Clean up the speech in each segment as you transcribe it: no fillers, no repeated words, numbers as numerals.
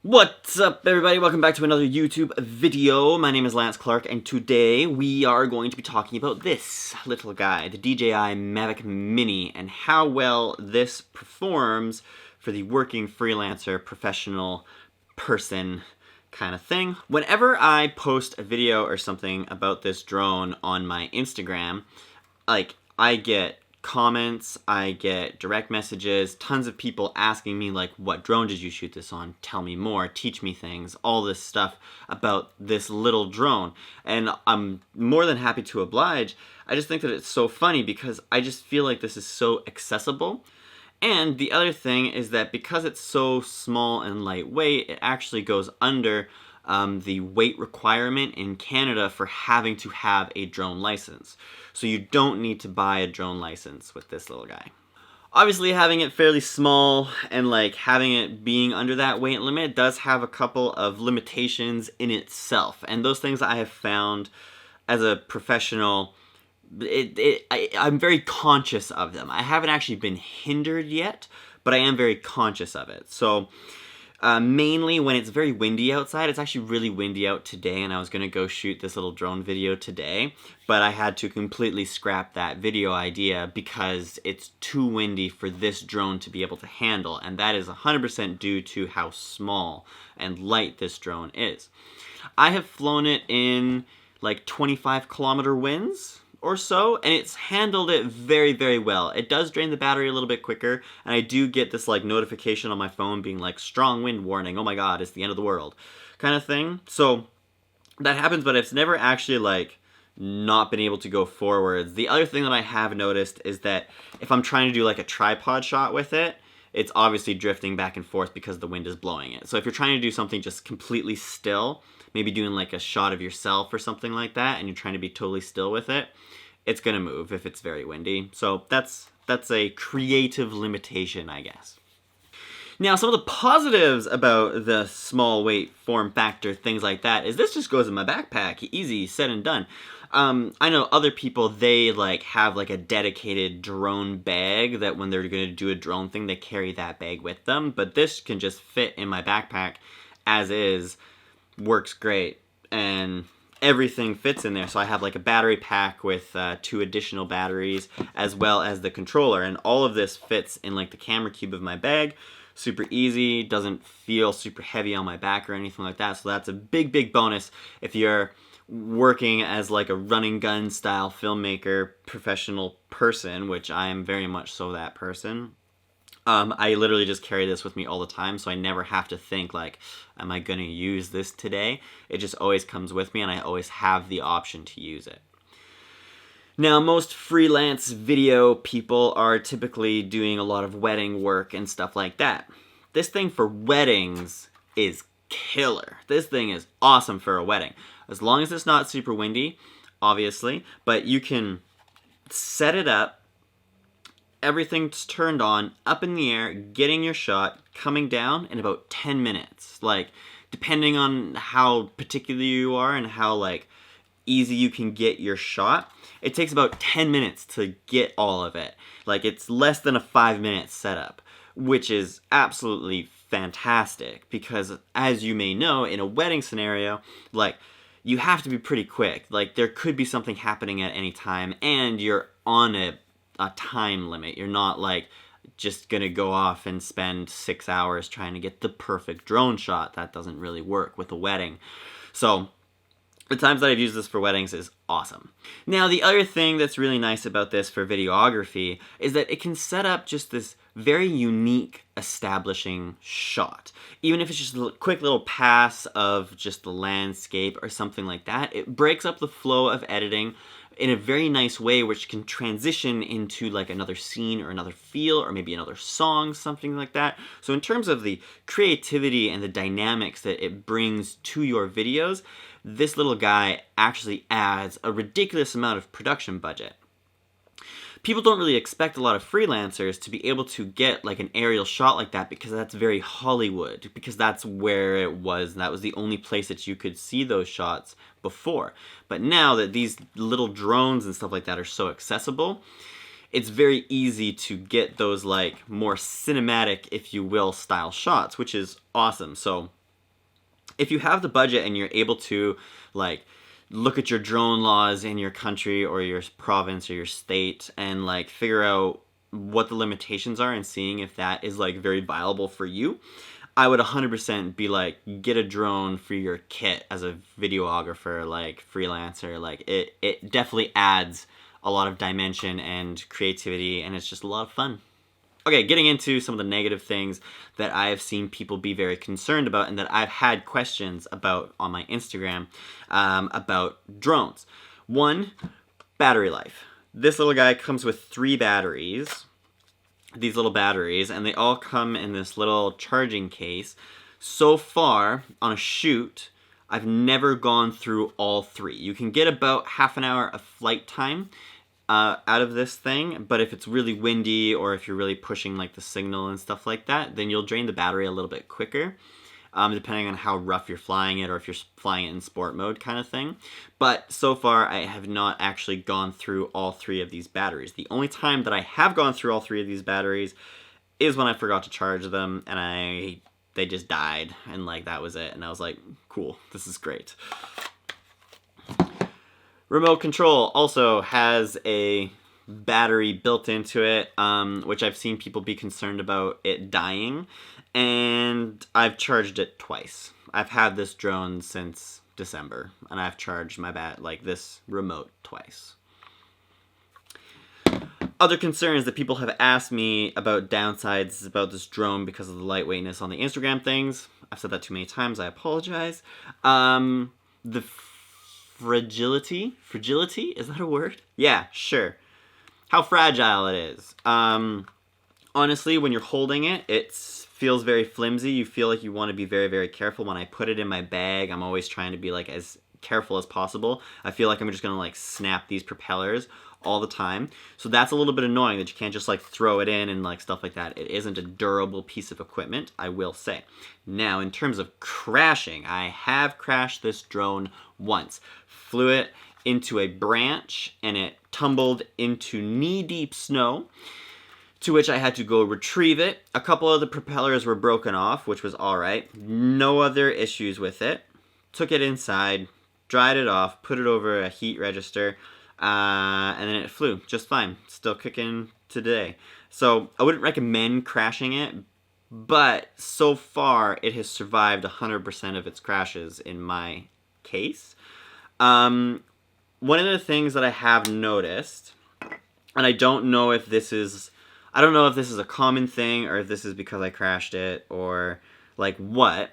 What's up, everybody? Welcome back to another YouTube video. My name is Lance Clark, and today we are going to be talking about this little guy, the DJI Mavic Mini, and how well this performs for the working freelancer, professional person kind of thing. Whenever I post a video or something about this drone on my Instagram, I get comments, I get direct messages, tons of people asking me like, what drone did you shoot this on? Tell me more, teach me things, all this stuff about this little drone. And I'm more than happy to oblige. I just think that it's so funny because I just feel like this is so accessible. And the other thing is that because it's so small and lightweight, it actually goes under the weight requirement in Canada for having to have a drone license. So you don't need to buy a drone license with this little guy. Obviously, having it fairly small and having it being under that weight limit does have a couple of limitations in itself. And those things I have found as a professional, I'm very conscious of them. I haven't actually been hindered yet, but I am very conscious of it. So mainly when it's very windy outside. It's actually really windy out today, and I was gonna go shoot this little drone video today, but I had to completely scrap that video idea because it's too windy for this drone to be able to handle, and that is 100% due to how small and light this drone is. I have flown it in 25-kilometer winds or so, and it's handled it very, very well. It does drain the battery a little bit quicker, and I do get this notification on my phone being strong wind warning, oh my god, it's the end of the world, kind of thing. So that happens, but it's never actually not been able to go forwards. The other thing that I have noticed is that if I'm trying to do a tripod shot with it, it's obviously drifting back and forth because the wind is blowing it. So if you're trying to do something just completely still, maybe doing a shot of yourself or something like that, and you're trying to be totally still with it, it's gonna move if it's very windy. So that's a creative limitation, I guess. Now, some of the positives about the small weight, form factor, things like that, is this just goes in my backpack. Easy, said and done. I know other people, they have a dedicated drone bag that when they're gonna do a drone thing, they carry that bag with them, but this can just fit in my backpack as is, works great, and everything fits in there. So I have a battery pack with 2 additional batteries as well as the controller, and all of this fits in the camera cube of my bag. Super easy, doesn't feel super heavy on my back or anything like that, so that's a big bonus if you're working as a running gun style filmmaker, professional person, which I am very much so that person. I literally just carry this with me all the time, so I never have to think am I gonna use this today? It just always comes with me, and I always have the option to use it. Now, most freelance video people are typically doing a lot of wedding work and stuff like that. This thing for weddings is killer. This thing is awesome for a wedding. As long as it's not super windy, obviously, but you can set it up, everything's turned on, up in the air, getting your shot, coming down in about 10 minutes. Depending on how particular you are and how easy you can get your shot, it takes about 10 minutes to get all of it. It's less than a 5-minute setup, which is absolutely fantastic because, as you may know, in a wedding scenario, you have to be pretty quick. There could be something happening at any time, and you're on a time limit. You're not just gonna go off and spend 6 hours trying to get the perfect drone shot. That doesn't really work with a wedding. So the times that I've used this for weddings is awesome. Now, the other thing that's really nice about this for videography is that it can set up just this very unique establishing shot. Even if it's just a quick little pass of just the landscape or something like that, it breaks up the flow of editing in a very nice way, which can transition into another scene or another feel or maybe another song, something like that. So in terms of the creativity and the dynamics that it brings to your videos, this little guy actually adds a ridiculous amount of production budget. People don't really expect a lot of freelancers to be able to get an aerial shot like that because that's very Hollywood, because that's where it was, and that was the only place that you could see those shots before. But now that these little drones and stuff like that are so accessible, it's very easy to get those more cinematic, if you will, style shots, which is awesome. So if you have the budget and you're able to like look at your drone laws in your country or your province or your state and like figure out what the limitations are and seeing if that is like very viable for you, I would 100% be like, get a drone for your kit as a videographer, like freelancer. Like it definitely adds a lot of dimension and creativity, and it's just a lot of fun. Okay, getting into some of the negative things that I have seen people be very concerned about and that I've had questions about on my Instagram about drones. One, battery life. This little guy comes with 3 batteries, these little batteries, and they all come in this little charging case. So far, on a shoot, I've never gone through all 3. You can get about half an hour of flight time out of this thing, but if it's really windy or if you're really pushing like the signal and stuff like that, then you'll drain the battery a little bit quicker, depending on how rough you're flying it or if you're flying it in sport mode kind of thing. But so far I have not actually gone through all 3 of these batteries. The only time that I have gone through all 3 of these batteries is when I forgot to charge them and they just died, and like that was it, and I was like, cool, this is great. Remote control also has a battery built into it, which I've seen people be concerned about it dying, and I've charged it twice. I've had this drone since December, and I've charged my this remote twice. Other concerns that people have asked me about downsides about this drone because of the lightweightness on the Instagram things. I've said that too many times, I apologize. The fragility, is that a word? Yeah, sure. How fragile it is. Honestly, when you're holding it, it feels very flimsy. You feel like you want to be very, very careful. When I put it in my bag, I'm always trying to be like as careful as possible. I feel like I'm just gonna like snap these propellers all the time. So that's a little bit annoying that you can't just like throw it in and like stuff like that. It isn't a durable piece of equipment, I will say. Now, in terms of crashing, I have crashed this drone once. Flew it into a branch and it tumbled into knee-deep snow, to which I had to go retrieve it. A couple of the propellers were broken off, which was alright. No other issues with it. Took it inside, dried it off, put it over a heat register, and then it flew just fine. Still kicking today. So I wouldn't recommend crashing it, but so far it has survived 100% of its crashes in my case. One of the things that I have noticed, and I don't know if this is a common thing or if this is because I crashed it or like what,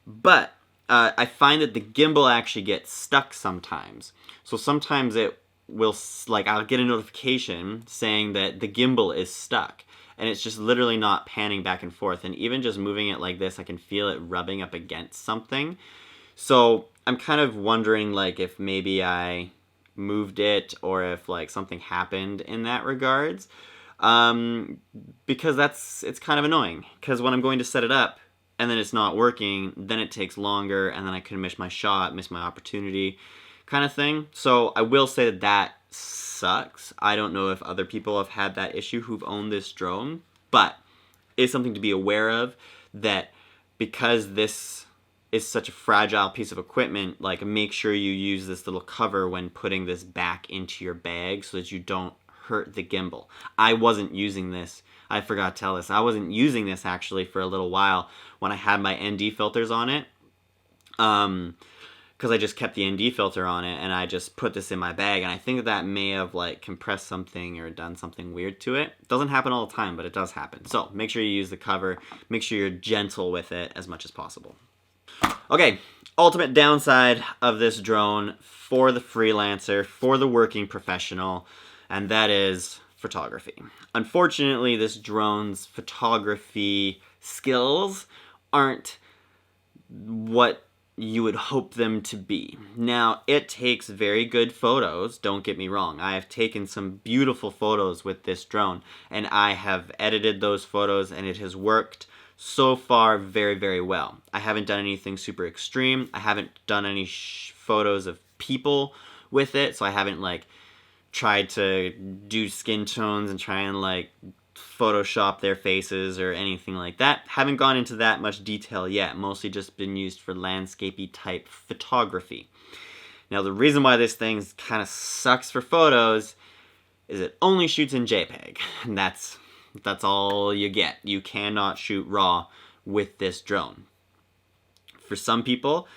but I find that the gimbal actually gets stuck sometimes. So sometimes it will, like, I'll get a notification saying that the gimbal is stuck, and it's just literally not panning back and forth, and even just moving it like this, I can feel it rubbing up against something. So I'm kind of wondering, like, if maybe I moved it or if, like, something happened in that regards. Because it's kind of annoying, because when I'm going to set it up and then it's not working, then it takes longer, and then I could miss my shot, miss my opportunity, kind of thing. So I will say that that sucks. I don't know if other people have had that issue who've owned this drone, but it's something to be aware of, that because this is such a fragile piece of equipment, like, make sure you use this little cover when putting this back into your bag so that you don't hurt the gimbal. I wasn't using this. I forgot to tell this. I wasn't using this actually for a little while when I had my ND filters on it. Because I just kept the ND filter on it and I just put this in my bag, and I think that may have like compressed something or done something weird to it. It doesn't happen all the time, but it does happen. So make sure you use the cover. Make sure you're gentle with it as much as possible. Okay, ultimate downside of this drone for the freelancer, for the working professional, and that is photography. Unfortunately, this drone's photography skills aren't what you would hope them to be. Now, it takes very good photos, don't get me wrong. I have taken some beautiful photos with this drone, and I have edited those photos, and it has worked so far very, very well. I haven't done anything super extreme. I haven't done any photos of people with it, so I haven't like tried to do skin tones and try and like Photoshop their faces or anything like that. Haven't gone into that much detail yet. Mostly just been used for landscapey type photography. Now the reason why this thing kind of sucks for photos is it only shoots in JPEG. And that's all you get. You cannot shoot RAW with this drone. For some people,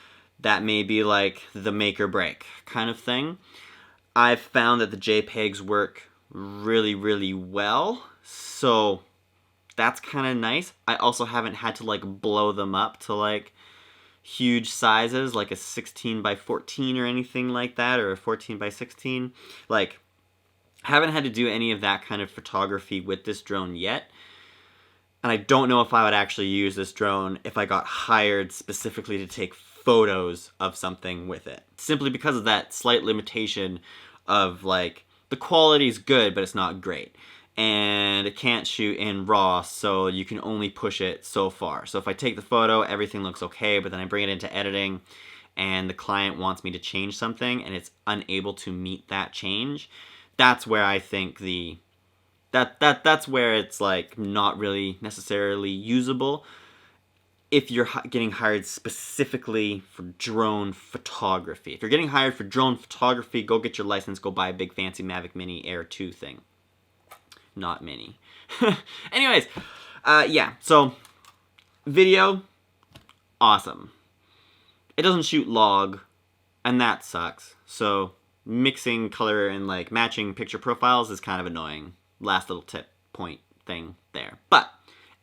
that may be like the make or break kind of thing. I've found that the JPEGs work really, really well. So that's kind of nice. I also haven't had to like blow them up to like huge sizes, like a 16 by 14 or anything like that, or a 14 by 16. Like, haven't had to do any of that kind of photography with this drone yet. And I don't know if I would actually use this drone if I got hired specifically to take photos of something with it. Simply because of that slight limitation of like, the quality's good, but it's not great. And it can't shoot in RAW, so you can only push it so far. So if I take the photo, everything looks okay, but then I bring it into editing, and the client wants me to change something, and it's unable to meet that change, that's where I think that's where it's like not really necessarily usable if you're getting hired specifically for drone photography. If you're getting hired for drone photography, go get your license, go buy a big fancy Mavic Mini Air 2 thing. Not mini. Anyways, yeah, so video, awesome. It doesn't shoot log, and that sucks. So mixing color and like matching picture profiles is kind of annoying. Last little tip point thing there. But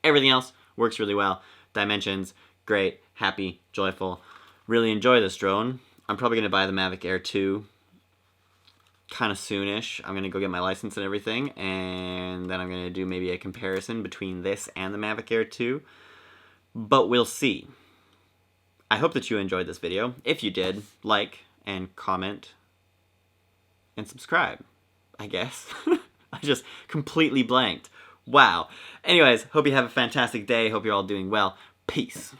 everything else works really well. Dimensions, great, happy, joyful. Really enjoy this drone. I'm probably going to buy the Mavic Air 2 kind of soonish. I'm going to go get my license and everything, and then I'm going to do maybe a comparison between this and the Mavic Air 2, but we'll see. I hope that you enjoyed this video. If you did, like and comment and subscribe, I guess. I just completely blanked. Wow. Anyways, hope you have a fantastic day. Hope you're all doing well. Peace.